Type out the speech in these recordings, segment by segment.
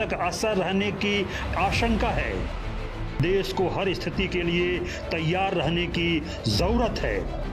तक असर रहने की आशंका है। देश को हर स्थिति के लिए तैयार रहने की जरूरत है।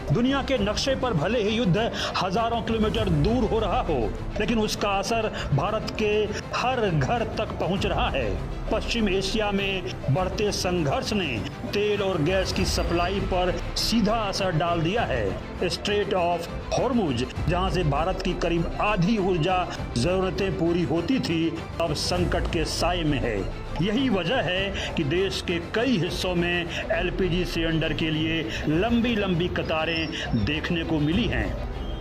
दुनिया के नक्शे पर भले ही युद्ध हजारों किलोमीटर दूर हो रहा हो, लेकिन उसका असर भारत के हर घर तक पहुंच रहा है। पश्चिम एशिया में बढ़ते संघर्ष ने तेल और गैस की सप्लाई पर सीधा असर डाल दिया है। स्ट्रेट ऑफ हॉर्मुज, जहां से भारत की करीब आधी ऊर्जा जरूरतें पूरी होती थी, अब संकट के साए में है। यही वजह है कि देश के कई हिस्सों में एलपीजी सिलेंडर के लिए लंबी लंबी कतारें देखने को मिली हैं।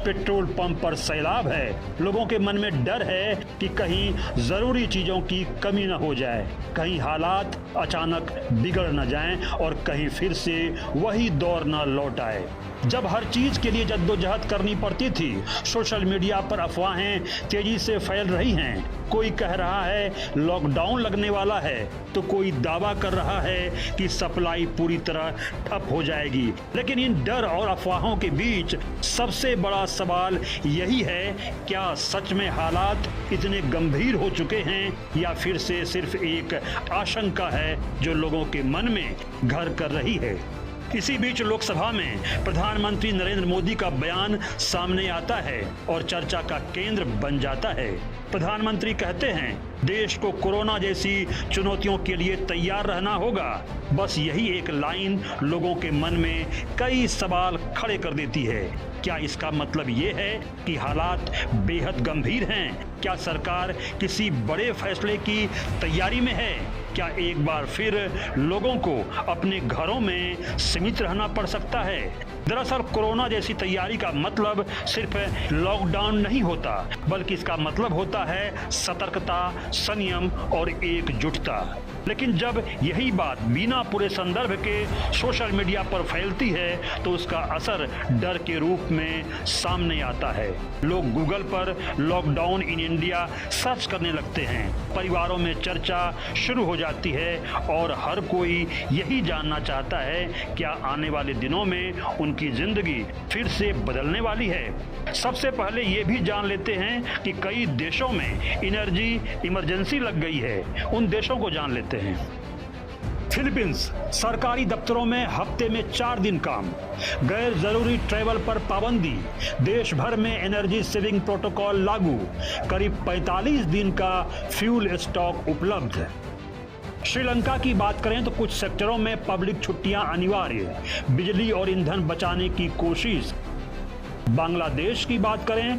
पेट्रोल पंप पर सैलाब है। लोगों के मन में डर है कि कहीं जरूरी चीजों की कमी न हो जाए, कहीं हालात अचानक बिगड़ न जाएं और कहीं फिर से वही दौर न लौट आए जब हर चीज के लिए जद्दोजहद करनी पड़ती थी। सोशल मीडिया पर अफवाहें तेजी से फैल रही हैं। कोई कह रहा है लॉकडाउन लगने वाला है, तो कोई दावा कर रहा है कि सप्लाई पूरी तरह ठप हो जाएगी। लेकिन इन डर और अफवाहों के बीच सबसे बड़ा सवाल यही है, क्या सच में हालात इतने गंभीर हो चुके हैं या फिर से सिर्फ एक आशंका है जो लोगों के मन में घर कर रही है। इसी बीच लोकसभा में प्रधानमंत्री नरेंद्र मोदी का बयान सामने आता है और चर्चा का केंद्र बन जाता है। प्रधानमंत्री कहते हैं, देश को कोरोना जैसी चुनौतियों के लिए तैयार रहना होगा। बस यही एक लाइन लोगों के मन में कई सवाल खड़े कर देती है। क्या इसका मतलब ये है कि हालात बेहद गंभीर हैं? क्या सरकार किसी बड़े फैसले की तैयारी में है? क्या एक बार फिर लोगों को अपने घरों में सीमित रहना पड़ सकता है? दरअसल कोरोना जैसी तैयारी का मतलब सिर्फ लॉकडाउन नहीं होता, बल्कि इसका मतलब होता है सतर्कता, संयम और एकजुटता। लेकिन जब यही बात बिना पूरे संदर्भ के सोशल मीडिया पर फैलती है, तो उसका असर डर के रूप में सामने आता है। लोग गूगल पर लॉकडाउन इन इंडिया सर्च करने लगते हैं। परिवारों में चर्चा शुरू हो जाती है और हर कोई यही जानना चाहता है, क्या आने वाले दिनों में उनकी जिंदगी फिर से बदलने वाली है। सबसे पहले ये भी जान लेते हैं कि कई देशों में एनर्जी इमरजेंसी लग गई है। उन देशों को जान लेते हैं। फिलीपींस, सरकारी दफ्तरों में हफ्ते में 4 दिन काम, गैर जरूरी ट्रैवल पर पाबंदी, देश भर में एनर्जी सेविंग प्रोटोकॉल लागू, करीब 45 दिन का फ्यूल स्टॉक उपलब्ध। श्रीलंका की बात करें तो कुछ सेक्टरों में पब्लिक छुट्टियां अनिवार्य, बिजली और ईंधन बचाने की कोशिश। बांग्लादेश की बात करें,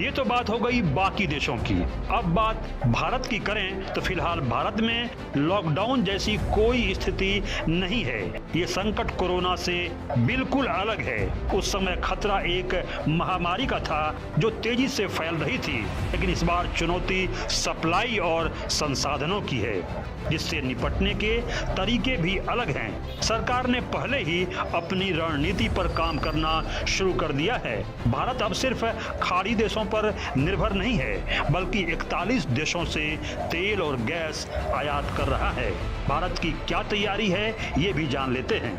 ये तो बात हो गई बाकी देशों की। अब बात भारत की करें तो फिलहाल भारत में लॉकडाउन जैसी कोई स्थिति नहीं है। ये संकट कोरोना से बिल्कुल अलग है। उस समय खतरा एक महामारी का था जो तेजी से फैल रही थी, लेकिन इस बार चुनौती सप्लाई और संसाधनों की है, जिससे निपटने के तरीके भी अलग हैं। सरकार ने पहले ही अपनी रणनीति पर काम करना शुरू कर दिया है। भारत अब सिर्फ खाड़ी देशों पर निर्भर नहीं है, बल्कि 41 देशों से तेल और गैस आयात कर रहा है। भारत की क्या तैयारी है, ये भी जान लेते हैं।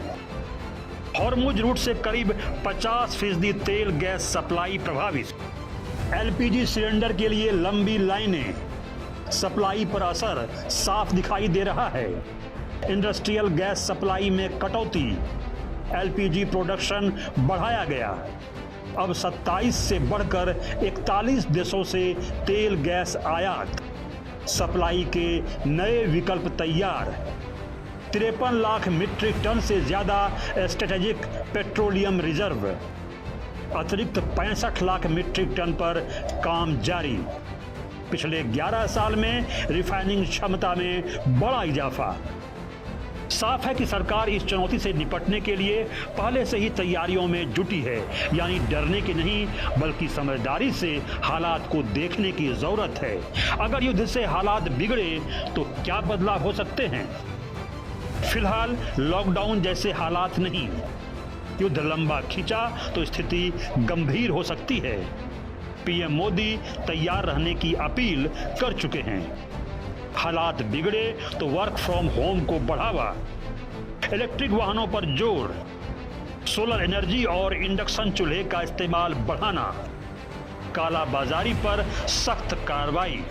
हॉर्मुज रूट से करीब 50% तेल गैस सप्लाई प्रभावित। एलपीजी सिलेंडर के लिए लंबी लाइनें, सप्लाई पर असर साफ दिखाई दे रहा है। इंडस्ट्रियल गैस सप्लाई में कटौती, एलपीजी प्रोडक्शन बढ़ाया गया। अब 27 से बढ़कर 41 देशों से तेल गैस आयात, सप्लाई के नए विकल्प तैयार। 53 लाख मीट्रिक टन से ज्यादा स्ट्रेटेजिक पेट्रोलियम रिजर्व, अतिरिक्त 65 लाख मीट्रिक टन पर काम जारी। पिछले 11 साल में रिफाइनिंग क्षमता में बड़ा इजाफा। साफ है कि सरकार इस चुनौती से निपटने के लिए पहले से ही तैयारियों में जुटी है। यानी डरने की नहीं, बल्कि समझदारी से हालात को देखने की जरूरत है। अगर युद्ध से हालात बिगड़े तो क्या बदलाव हो सकते हैं? फिलहाल लॉकडाउन जैसे हालात नहीं। युद्ध लंबा खिंचा तो स्थिति गंभीर हो सकती है। पीएम मोदी तैयार रहने की अपील कर चुके हैं। हालात बिगड़े तो वर्क फ्रॉम होम को बढ़ावा, इलेक्ट्रिक वाहनों पर जोर, सोलर एनर्जी और इंडक्शन चूल्हे का इस्तेमाल बढ़ाना, कालाबाजारी पर सख्त कार्रवाई।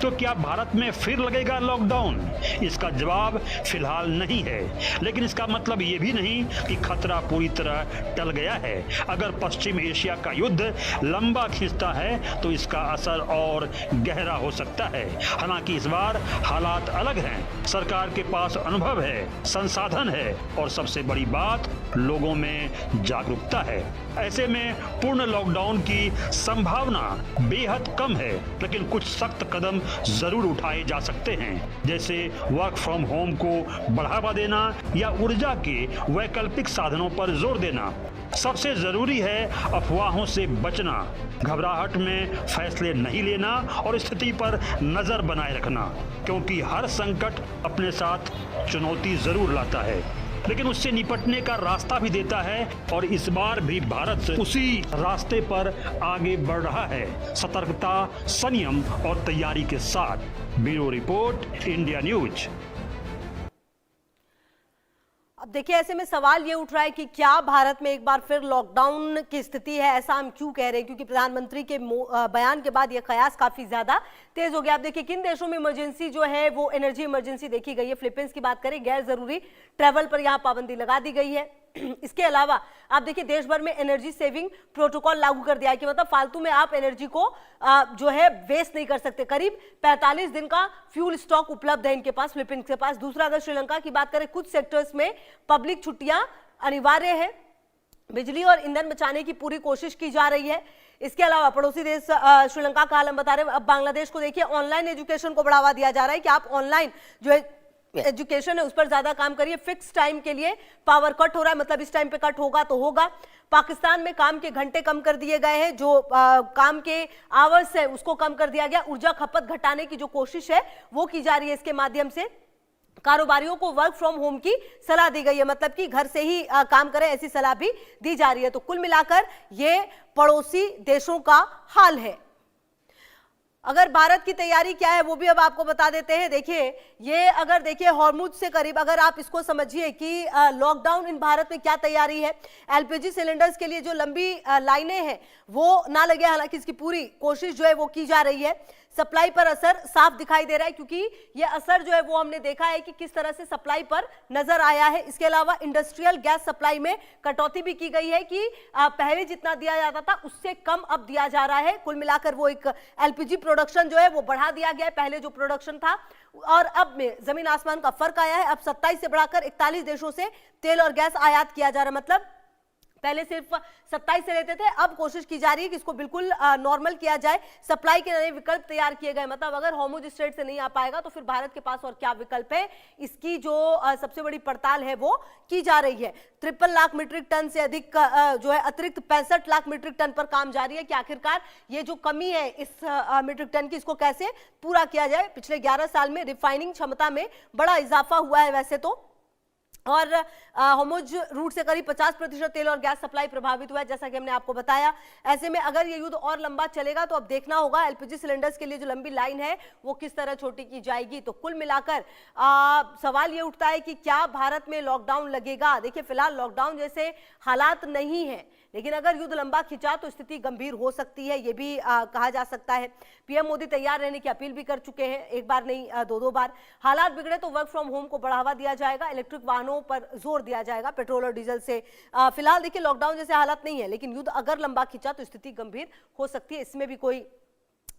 तो क्या भारत में फिर लगेगा लॉकडाउन? इसका जवाब फिलहाल नहीं है, लेकिन इसका मतलब ये भी नहीं कि खतरा पूरी तरह टल गया है। अगर पश्चिम एशिया का युद्ध लंबा खिंचता है तो इसका असर और गहरा हो सकता है। हालांकि इस बार हालात अलग हैं। सरकार के पास अनुभव है, संसाधन है और सबसे बड़ी बात, लोगों में जागरूकता है। ऐसे में पूर्ण लॉकडाउन की संभावना बेहद कम है, लेकिन कुछ सख्त कदम जरूर उठाए जा सकते हैं, जैसे वर्क फ्रॉम होम को बढ़ावा देना या ऊर्जा के वैकल्पिक साधनों पर जोर देना। सबसे जरूरी है अफवाहों से बचना, घबराहट में फैसले नहीं लेना और स्थिति पर नजर बनाए रखना, क्योंकि हर संकट अपने साथ चुनौती जरूर लाता है, लेकिन उससे निपटने का रास्ता भी देता है। और इस बार भी भारत उसी रास्ते पर आगे बढ़ रहा है, सतर्कता, संयम और तैयारी के साथ। Bureau report, India news. अब देखिए, ऐसे में सवाल ये उठ रहा है कि क्या भारत में एक बार फिर लॉकडाउन की स्थिति है। ऐसा हम क्यों कह रहे हैं? क्योंकि प्रधानमंत्री के बयान के बाद ये कयास काफी ज्यादा तेज हो गया। आप देखिए किन देशों में इमरजेंसी जो है वो एनर्जी इमरजेंसी देखी गई है। फिलीपींस की बात करें, गैर जरूरी ट्रैवल पर यहाँ पाबंदी लगा दी गई है। इसके अलावा आप देखिए देश भर में एनर्जी सेविंग प्रोटोकॉल लागू कर दिया है कि मतलब फालतू में आप एनर्जी को जो है वेस्ट नहीं कर सकते। करीब 45 दिन का फ्यूल स्टॉक उपलब्ध है इनके पास, फिलीपींस के पास। दूसरा, अगर श्रीलंका की बात करें, कुछ सेक्टर्स में पब्लिक छुट्टियां अनिवार्य है। बिजली और ईंधन बचाने की पूरी कोशिश की जा रही है। इसके अलावा पड़ोसी देश श्रीलंका का हाल हम बता रहे हैं। अब बांग्लादेश को देखिए, ऑनलाइन एजुकेशन को बढ़ावा दिया जा रहा है कि आप ऑनलाइन जो है एजुकेशन है उस पर ज्यादा काम करिए। फिक्स टाइम के लिए पावर कट हो रहा है, मतलब इस टाइम पे कट होगा तो होगा। पाकिस्तान में काम के घंटे कम कर दिए गए हैं, जो काम के आवर्स है उसको कम कर दिया गया। ऊर्जा खपत घटाने की जो कोशिश है वो की जा रही है। इसके माध्यम से कारोबारियों को वर्क फ्रॉम होम की सलाह दी गई है, मतलब कि घर से ही काम करें, ऐसी सलाह भी दी जा रही है। तो कुल मिलाकर ये पड़ोसी देशों का हाल है। अगर भारत की तैयारी क्या है वो भी अब आपको बता देते हैं। देखिए, ये अगर देखिए हॉर्मुज से करीब, अगर आप इसको समझिए कि लॉकडाउन इन भारत में क्या तैयारी है। एलपीजी सिलेंडर्स के लिए जो लंबी लाइनें हैं वो ना लगे, हालांकि इसकी पूरी कोशिश जो है वो की जा रही है। सप्लाई पर असर साफ दिखाई दे रहा है, क्योंकि ये असर जो है वो हमने देखा है कि किस तरह से सप्लाई पर नजर आया है। इसके अलावा इंडस्ट्रियल गैस सप्लाई में कटौती भी की गई है कि पहले जितना दिया जाता था उससे कम अब दिया जा रहा है। कुल मिलाकर वो एक एलपीजी प्रोडक्शन जो है वो बढ़ा दिया गया है। पहले जो प्रोडक्शन था और अब में जमीन आसमान का फर्क आया है। अब 27 से बढ़ाकर 41 देशों से तेल और गैस आयात किया जा रहा है। मतलब पहले सिर्फ 27 से लेते थे, अब कोशिश की जा रही है कि इसको बिल्कुल नॉर्मल किया जाए। सप्लाई के नए विकल्प तैयार किए गए, मतलब अगर हॉर्मुज स्ट्रेट से नहीं आ पाएगा तो फिर भारत के पास और क्या विकल्प है, इसकी जो सबसे बड़ी पड़ताल है वो की जा रही है। 53 लाख मीट्रिक टन से अधिक जो है अतिरिक्त 65 लाख मीट्रिक टन पर काम जारी है कि आखिरकार ये जो कमी है इस मीट्रिक टन की, इसको कैसे पूरा किया जाए। पिछले 11 साल में रिफाइनिंग क्षमता में बड़ा इजाफा हुआ है वैसे तो, और होर्मुज रूट से करीब 50% तेल और गैस सप्लाई प्रभावित हुआ है, जैसा कि हमने आपको बताया। ऐसे में अगर ये युद्ध और लंबा चलेगा तो अब देखना होगा एलपीजी सिलेंडर्स के लिए जो लंबी लाइन है वो किस तरह छोटी की जाएगी। तो कुल मिलाकर सवाल ये उठता है कि क्या भारत में लॉकडाउन लगेगा। देखिए, फिलहाल लॉकडाउन जैसे हालात नहीं है, लेकिन अगर युद्ध लंबा खिंचा तो स्थिति गंभीर हो सकती है, ये भी कहा जा सकता है। पीएम मोदी तैयार रहने की अपील भी कर चुके हैं, एक बार नहीं दो बार। हालात बिगड़े तो वर्क फ्रॉम होम को बढ़ावा दिया जाएगा, इलेक्ट्रिक वाहनों पर जोर दिया जाएगा, पेट्रोल और डीजल से। फिलहाल देखिए लॉकडाउन जैसे हालात नहीं है, लेकिन युद्ध अगर लंबा खिंचा तो स्थिति गंभीर हो सकती है, इसमें भी कोई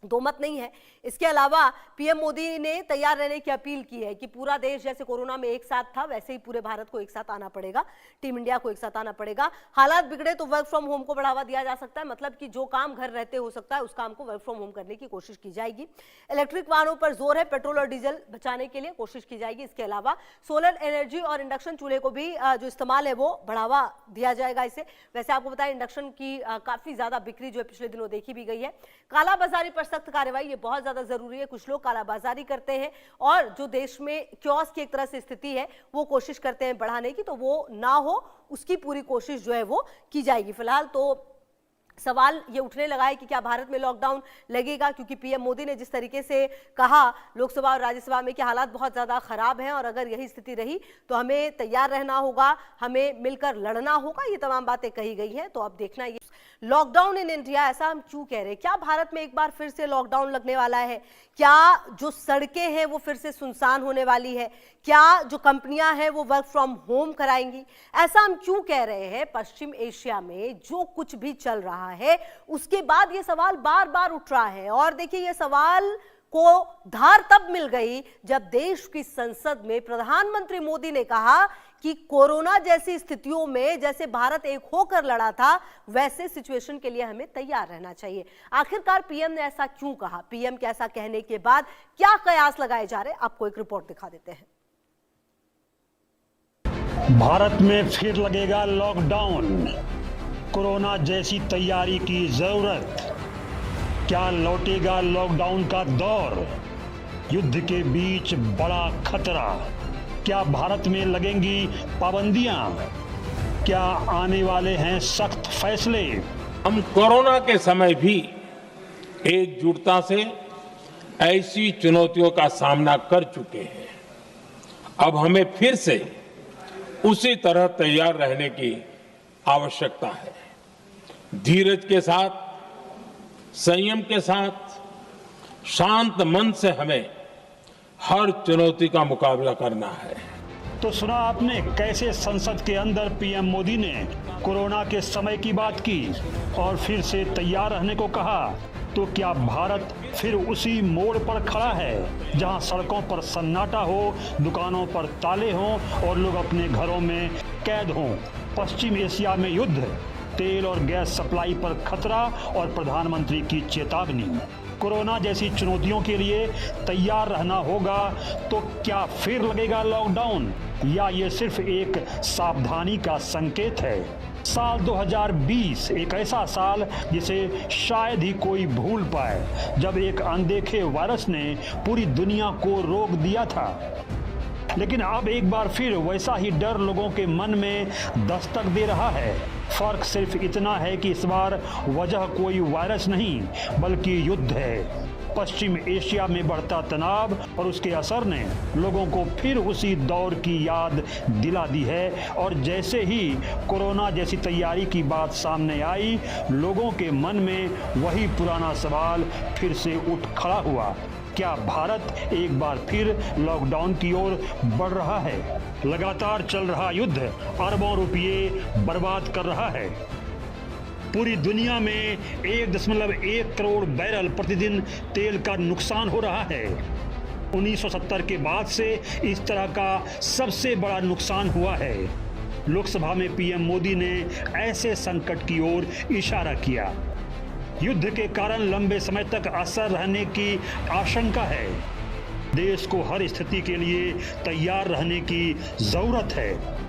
दो मत नहीं है। इसके अलावा पीएम मोदी ने तैयार रहने की अपील की है कि पूरा देश जैसे कोरोना में एक साथ था वैसे ही पूरे भारत को एक साथ आना पड़ेगा, टीम इंडिया को एक साथ आना पड़ेगा। हालात बिगड़े तो वर्क फ्रॉम होम को बढ़ावा दिया जा सकता है, मतलब कि जो काम घर रहते हो सकता है उस काम को वर्क फ्रॉम होम करने की कोशिश की जाएगी। इलेक्ट्रिक वाहनों पर जोर है, पेट्रोल और डीजल बचाने के लिए कोशिश की जाएगी। इसके अलावा सोलर एनर्जी और इंडक्शन चूल्हे को भी जो इस्तेमाल है वो बढ़ावा दिया जाएगा इसे। वैसे आपको बताया इंडक्शन की काफी ज्यादा बिक्री जो है पिछले दिनों देखी भी गई है। कालाबाजारी पर सख्त कार्रवाई, ये बहुत ज्यादा जरूरी है। कुछ लोग कालाबाजारी करते हैं और जो देश में क्योस की एक तरह से स्थिति है वो कोशिश करते हैं बढ़ाने की, तो वो ना हो उसकी पूरी कोशिश जो है वो की जाएगी। फिलहाल तो सवाल ये उठने लगा है कि क्या भारत में लॉकडाउन लगेगा, क्योंकि पीएम मोदी ने जिस तरीके से कहा लोकसभा और राज्यसभा में कि हालात बहुत ज्यादा खराब हैं और अगर यही स्थिति रही तो हमें तैयार रहना होगा, हमें मिलकर लड़ना होगा, ये तमाम बातें कही गई हैं। तो अब देखना ये लॉकडाउन इन इंडिया, ऐसा हम क्यों कह रहे हैं? क्या भारत में एक बार फिर से लॉकडाउन लगने वाला है? क्या जो सड़कें हैं वो फिर से सुनसान होने वाली है? क्या जो कंपनियां हैं वो वर्क फ्रॉम होम कराएंगी? ऐसा हम क्यों कह रहे हैं? पश्चिम एशिया में जो कुछ भी चल रहा है उसके बाद ये सवाल बार बार उठ रहा है। और देखिए, ये सवाल को धार तब मिल गई जब देश की संसद में प्रधानमंत्री मोदी ने कहा कि कोरोना जैसी स्थितियों में जैसे भारत एक होकर लड़ा था, वैसे सिचुएशन के लिए हमें तैयार रहना चाहिए। आखिरकार पीएम ने ऐसा क्यों कहा? पीएम के ऐसा कहने के बाद क्या कयास लगाए जा रहे हैं, आपको एक रिपोर्ट दिखा देते हैं। भारत में फिर लगेगा लॉकडाउन, कोरोना जैसी तैयारी की जरूरत। क्या लौटेगा लॉकडाउन का दौर? युद्ध के बीच बड़ा खतरा। क्या भारत में लगेंगी पाबंदियां? क्या आने वाले हैं सख्त फैसले? हम कोरोना के समय भी एकजुटता से ऐसी चुनौतियों का सामना कर चुके हैं। अब हमें फिर से उसी तरह तैयार रहने की आवश्यकता है। धीरज के साथ, संयम के साथ, शांत मन से हमें हर चुनौती का मुकाबला करना है। तो सुना आपने कैसे संसद के अंदर पीएम मोदी ने कोरोना के समय की बात की और फिर से तैयार रहने को कहा। तो क्या भारत फिर उसी मोड़ पर खड़ा है जहां सड़कों पर सन्नाटा हो, दुकानों पर ताले हों और लोग अपने घरों में कैद हों? पश्चिम एशिया में युद्ध, तेल और गैस सप्लाई पर खतरा और प्रधानमंत्री की चेतावनी। कोरोना जैसी चुनौतियों के लिए तैयार रहना होगा। तो क्या फिर लगेगा लॉकडाउन या ये सिर्फ एक सावधानी का संकेत है? साल 2020 एक ऐसा साल जिसे शायद ही कोई भूल पाए, जब एक अनदेखे वायरस ने पूरी दुनिया को रोक दिया था। लेकिन अब एक बार फिर वैसा ही डर लोगों के मन में दस्तक दे रहा है। फर्क सिर्फ इतना है कि इस बार वजह कोई वायरस नहीं बल्कि युद्ध है। पश्चिम एशिया में बढ़ता तनाव और उसके असर ने लोगों को फिर उसी दौर की याद दिला दी है। और जैसे ही कोरोना जैसी तैयारी की बात सामने आई, लोगों के मन में वही पुराना सवाल फिर से उठ खड़ा हुआ। क्या भारत एक बार फिर लॉकडाउन की ओर बढ़ रहा है? लगातार चल रहा युद्ध अरबों रुपये बर्बाद कर रहा है। पूरी दुनिया में 1.1 करोड़ बैरल प्रतिदिन तेल का नुकसान हो रहा है। 1970 के बाद से इस तरह का सबसे बड़ा नुकसान हुआ है। लोकसभा में पीएम मोदी ने ऐसे संकट की ओर इशारा किया। युद्ध के कारण लंबे समय तक असर रहने की आशंका है। देश को हर स्थिति के लिए तैयार रहने की जरूरत है।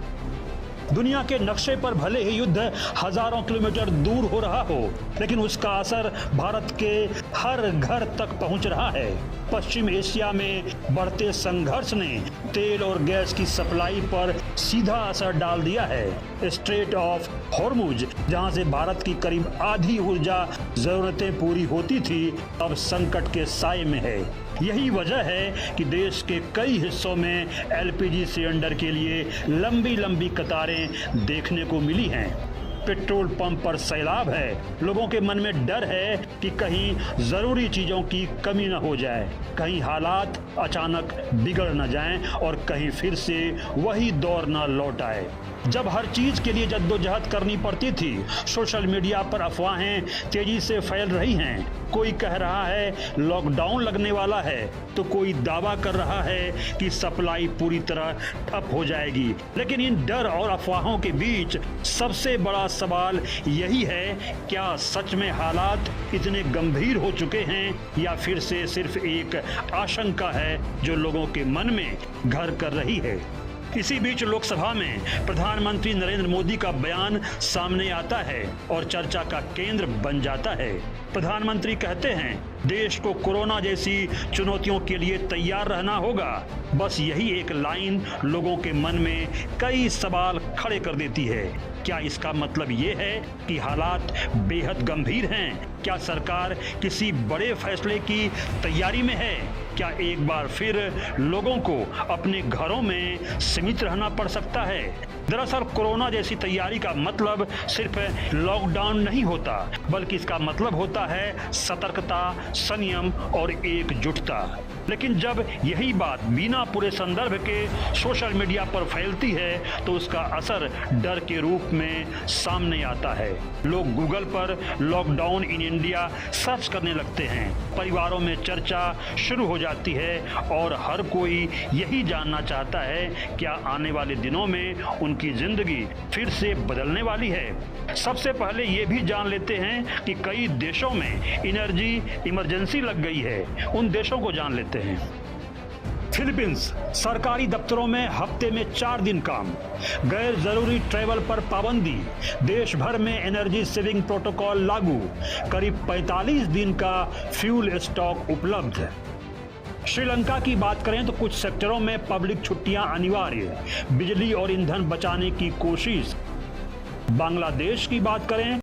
दुनिया के नक्शे पर भले ही युद्ध हजारों किलोमीटर दूर हो रहा हो, लेकिन उसका असर भारत के हर घर तक पहुंच रहा है। पश्चिम एशिया में बढ़ते संघर्ष ने तेल और गैस की सप्लाई पर सीधा असर डाल दिया है। स्ट्रेट ऑफ हॉर्मुज, जहां से भारत की करीब आधी ऊर्जा जरूरतें पूरी होती थी, अब संकट के साए में है। यही वजह है कि देश के कई हिस्सों में एलपीजी सिलेंडर के लिए लंबी लंबी कतारें देखने को मिली हैं। पेट्रोल पंप पर सैलाब है। लोगों के मन में डर है कि कहीं जरूरी चीजों की कमी न हो जाए, कहीं हालात अचानक बिगड़ न जाएं और कहीं फिर से वही दौर न लौट आए जब हर चीज के लिए जद्दोजहद करनी पड़ती थी। सोशल मीडिया पर अफवाहें तेजी से फैल रही हैं। कोई कह रहा है लॉकडाउन लगने वाला है, तो कोई दावा कर रहा है कि सप्लाई पूरी तरह ठप हो जाएगी। लेकिन इन डर और अफवाहों के बीच सबसे बड़ा सवाल यही है, क्या सच में हालात इतने गंभीर हो चुके हैं या फिर से सिर्फ एक आशंका है जो लोगों के मन में घर कर रही है। इसी बीच लोकसभा में प्रधानमंत्री नरेंद्र मोदी का बयान सामने आता है और चर्चा का केंद्र बन जाता है। प्रधानमंत्री कहते हैं, देश को कोरोना जैसी चुनौतियों के लिए तैयार रहना होगा। बस यही एक लाइन लोगों के मन में कई सवाल खड़े कर देती है। क्या इसका मतलब ये है कि हालात बेहद गंभीर हैं क्या सरकार किसी बड़े फैसले की तैयारी में है? क्या एक बार फिर लोगों को अपने घरों में सीमित रहना पड़ सकता है? दरअसल कोरोना जैसी तैयारी का मतलब सिर्फ लॉकडाउन नहीं होता, बल्कि इसका मतलब होता है सतर्कता, संयम और एकजुटता। लेकिन जब यही बात बिना पूरे संदर्भ के सोशल मीडिया पर फैलती है तो उसका असर डर के रूप में सामने आता है। लोग गूगल पर लॉकडाउन इन इंडिया सर्च करने लगते हैं, परिवारों में चर्चा शुरू हो जाती है और हर कोई यही जानना चाहता है क्या आने वाले दिनों में उनकी जिंदगी फिर से बदलने वाली है। सबसे पहले ये भी जान लेते हैं कि कई देशों में एनर्जी इमरजेंसी लग गई है। उन देशों को जान लेते हैं। फिलीपींस, सरकारी दफ्तरों में हफ्ते में 4 दिन काम, गैर जरूरी ट्रैवल पर पाबंदी, देश भर में एनर्जी सेविंग प्रोटोकॉल लागू, करीब 45 दिन का फ्यूल स्टॉक उपलब्ध। श्रीलंका की बात करें तो कुछ सेक्टरों में पब्लिक छुट्टियां अनिवार्य, बिजली और ईंधन बचाने की कोशिश। बांग्लादेश की बात करें,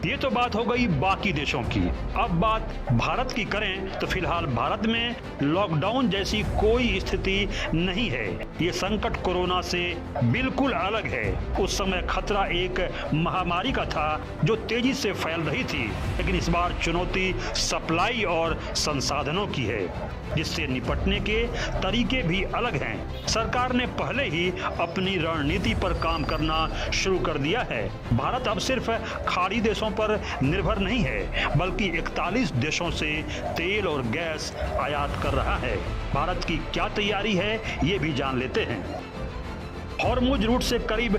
ये तो बात हो गई बाकी देशों की। अब बात भारत की करें तो फिलहाल भारत में लॉकडाउन जैसी कोई स्थिति नहीं है। ये संकट कोरोना से बिल्कुल अलग है। उस समय खतरा एक महामारी का था जो तेजी से फैल रही थी, लेकिन इस बार चुनौती सप्लाई और संसाधनों की है, जिससे निपटने के तरीके भी अलग हैं। सरकार ने पहले ही अपनी रणनीति पर काम करना शुरू कर दिया है। भारत अब सिर्फ खाड़ी देशों पर निर्भर नहीं है, बल्कि 41 देशों से तेल और गैस आयात कर रहा है। भारत की क्या तैयारी है, ये भी जान लेते हैं। हॉर्मुज रूट से करीब